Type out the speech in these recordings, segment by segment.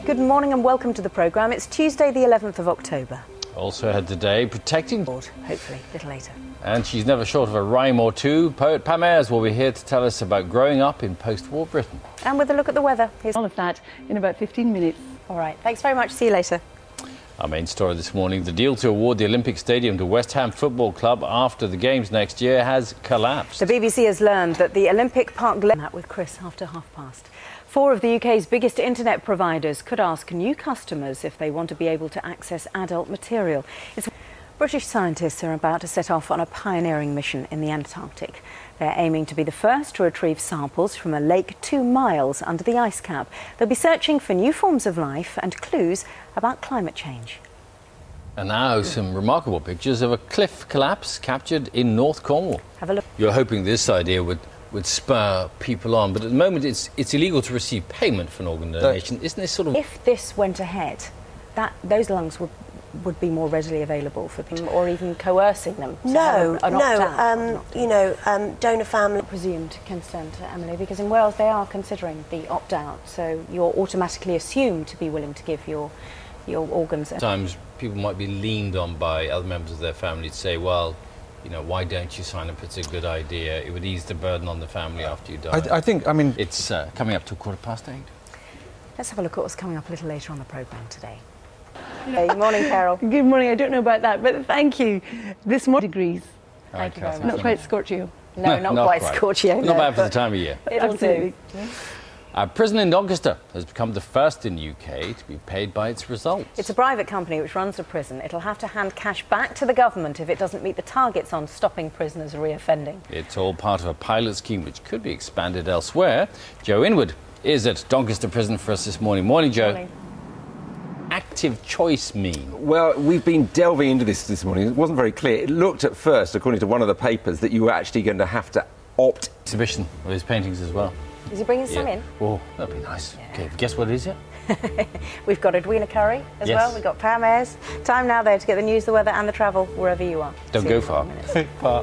Good morning and welcome to the programme. It's Tuesday the 11th of October. Also ahead today, protecting... Hopefully, a little later. And she's never short of a rhyme or two. Poet Pam Ayres will be here to tell us about growing up in post-war Britain. And with a look at the weather. Here's all of that in about 15 minutes. All right, thanks very much. See you later. Our main story this morning, the deal to award the Olympic Stadium to West Ham Football Club after the Games next year has collapsed. The BBC has learned that the Olympic Park... That with Chris after 5:30. 4 of the UK's biggest internet providers could ask new customers if they want to be able to access adult material. British scientists are about to set off on a pioneering mission in the Antarctic. They're aiming to be the first to retrieve samples from a lake 2 miles under the ice cap. They'll be searching for new forms of life and clues about climate change. And now some remarkable pictures of a cliff collapse captured in North Cornwall. Have a look. You're hoping this idea would spur people on, but at the moment it's illegal to receive payment for an organ donation. Isn't this sort of... If this went ahead, those lungs would be more readily available for people, or even coercing them. Donor family... Presumed consent, Emily, because in Wales they are considering the opt-out, so you're automatically assumed to be willing to give your organs. Sometimes people might be leaned on by other members of their family to say, well, you know, why don't you sign up? It's a good idea. It would ease the burden on the family after you die. I mean... It's coming up to 8:15. Let's have a look at what's coming up a little later on the programme today. Good morning, Carol. Good morning. I don't know about that, but thank you. This morning degrees. Thank you very much. Not quite scorchio. No, not quite scorchio. Not bad for the time of year. It'll do. A prison in Doncaster has become the first in the UK to be paid by its results. It's a private company which runs the prison. It'll have to hand cash back to the government if it doesn't meet the targets on stopping prisoners reoffending. It's all part of a pilot scheme which could be expanded elsewhere. Joe Inwood is at Doncaster Prison for us this morning. Morning, Joe. Morning. Active choice mean? Well, we've been delving into this morning. It wasn't very clear. It looked at first, according to one of the papers, that you were actually going to have to opt... Exhibition of his paintings as well. Is he bringing some in? Oh, that'd be nice. Yeah. OK, guess what it is yet? We've got Edwina Curry as well. We've got Pam Ayres. Time now, though, to get the news, the weather and the travel wherever you are. Don't go far. Far.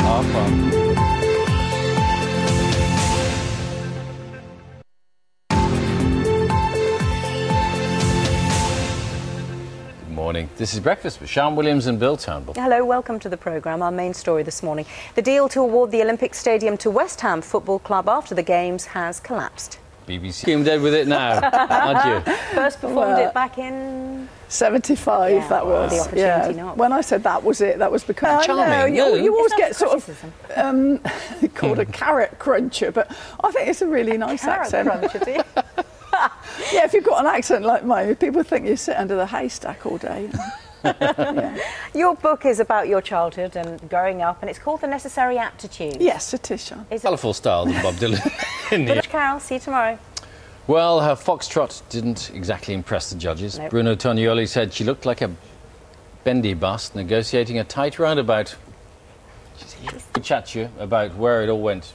Morning. This is Breakfast with Sian Williams and Bill Turnbull. Hello, welcome to the programme. Our main story this morning. The deal to award the Olympic Stadium to West Ham Football Club after the Games has collapsed. BBC came dead with it now, aren't you? First performed it back in... 75, that was. The opportunity not. When I said that was it, that was because... Charming. You always get sort criticism. of called a carrot cruncher, but I think it's a really nice accent. Cruncher, do you? Yeah, if you've got an accent like mine, people think you sit under the haystack all day. Yeah. Your book is about your childhood and growing up, and it's called The Necessary Aptitude. Yes, it is, Sian. Colourful style than Bob Dylan. Good, Carol. See you tomorrow. Well, her foxtrot didn't exactly impress the judges. Nope. Bruno Tonioli said she looked like a bendy bust negotiating a tight roundabout. We'll chat to you about where it all went.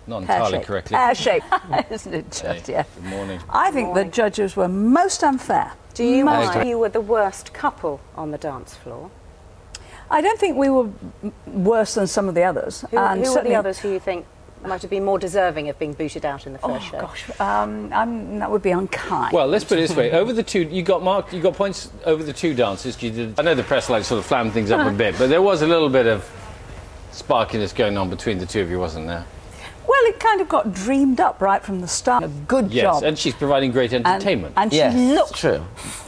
Not entirely correctly. Pear-shaped, isn't it, Judge? Yeah. Good morning. I think the judges were most unfair. Do you think you were the worst couple on the dance floor? I don't think we were worse than some of the others. Who were the others who you think might have been more deserving of being booted out in the first show? Gosh, that would be unkind. Well, let's put it this way: over the two, you got points over the two dances. You did. I know the press like sort of flammed things up a bit, but there was a little bit of sparkiness going on between the two of you, wasn't there? Well, it kind of got dreamed up right from the start. A good job. Yes, and she's providing great entertainment. And yes, she looked true.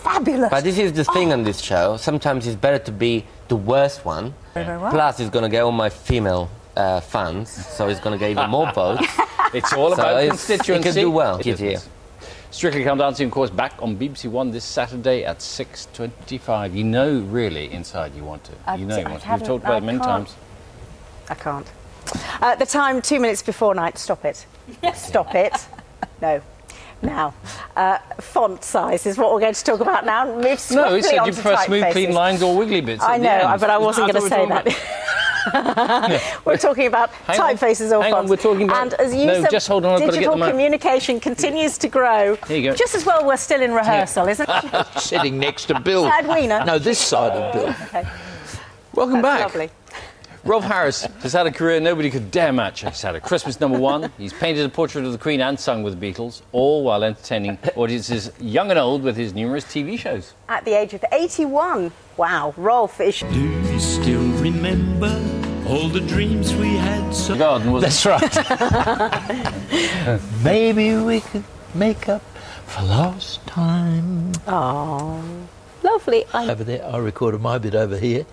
fabulous. But this is the thing on this show. Sometimes it's better to be the worst one. Very well. Plus, it's going to get all my female fans, so it's going to get even more votes. It's all about constituency. It can do well. Strictly Come Dancing, of course, back on BBC One this Saturday at 6:25. You know, really, inside you want to. You know you want to. We've talked about it many times. I can't. The time, 2 minutes before night. Stop it. Stop it. No. Now, font size is what we're going to talk about now. Move swiftly no, he said you prefer smooth, typefaces. Clean lines or wiggly bits. I know, but I wasn't going to say that. We're talking about typefaces or fonts. We're talking about... And as use of just hold on, digital communication continues to grow. Here you go. Just as well we're still in rehearsal, isn't it? Sitting next to Bill. Edwina. No, this side of Bill. Okay. Welcome back. Lovely. Rolf Harris has had a career nobody could dare match. He's had a Christmas #1. He's painted a portrait of the Queen and sung with the Beatles, all while entertaining audiences young and old with his numerous TV shows. At the age of 81. Wow, Rolf is... Do you still remember all the dreams we had? The garden was... That's right. Maybe we could make up for lost time. Oh, lovely. Over there, I recorded my bit over here,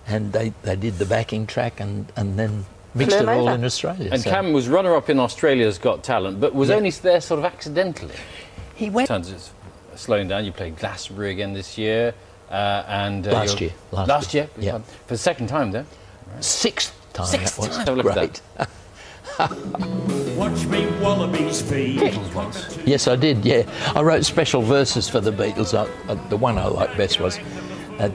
and they did the backing track and then mixed Flew it all over. in Australia. And so Cam was runner-up in Australia's Got Talent, but was only there sort of accidentally. he went Sometimes it's slowing down. You played Glastonbury again this year. And Last year. Last year? Yeah. For the second time, though. sixth time. Sixth that was. time. Have a look at Great. Watch me wallabies feed. Yes, I did, yeah. I wrote special verses for the Beatles. The one I liked best was,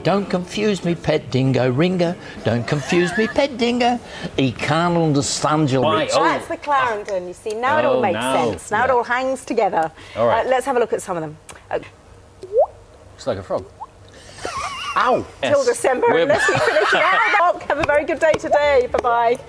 don't confuse me, pet dingo ringer. Don't confuse me, pet dingo. He can't understand your Why? lips. Oh. That's the Clarendon, you see. Now it all Oh, makes now. sense. Now it all hangs together. All right. Let's have a look at some of them. Looks like a frog. Ow! Till December, We're- unless we finish now. Have a very good day today. Bye-bye.